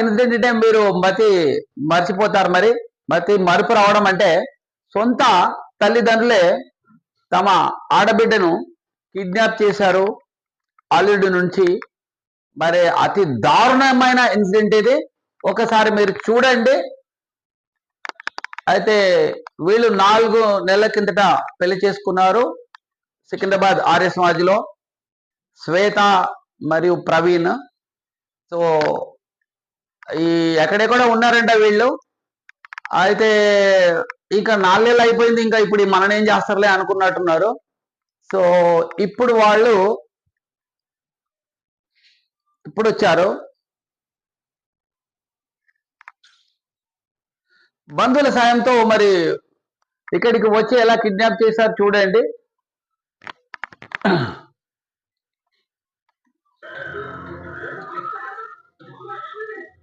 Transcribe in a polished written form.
Incident అంటే మీరు మర్చిపోతారు. మతి మరుపు రావడం అంటే సొంత తల్లిదండ్రులే తమ ఆడబిడ్డను కిడ్నాప్ చేశారు అల్లుడి నుంచి. మరి అతి దారుణమైన ఇన్సిడెంట్ ఇది. ఒకసారి మీరు చూడండి. అయితే వీళ్ళు 4 నెలల కిందట పెళ్లి చేసుకున్నారు సికింద్రాబాద్ ఆర్య సమాజ్లో, శ్వేత మరియు ప్రవీణ్. సో ఈ ఎక్కడెక్కడ ఉన్నారంట వీళ్ళు. అయితే ఇంకా 4 నెలలు అయిపోయింది, ఇంకా ఇప్పుడు మననేం చేస్తారులే అనుకున్నట్టున్నారు. సో ఇప్పుడు వాళ్ళు ఇప్పుడు వచ్చారు. బంధువుల సాయంతో మరి ఇక్కడికి వచ్చి ఎలా కిడ్నాప్ చేశారు చూడండి.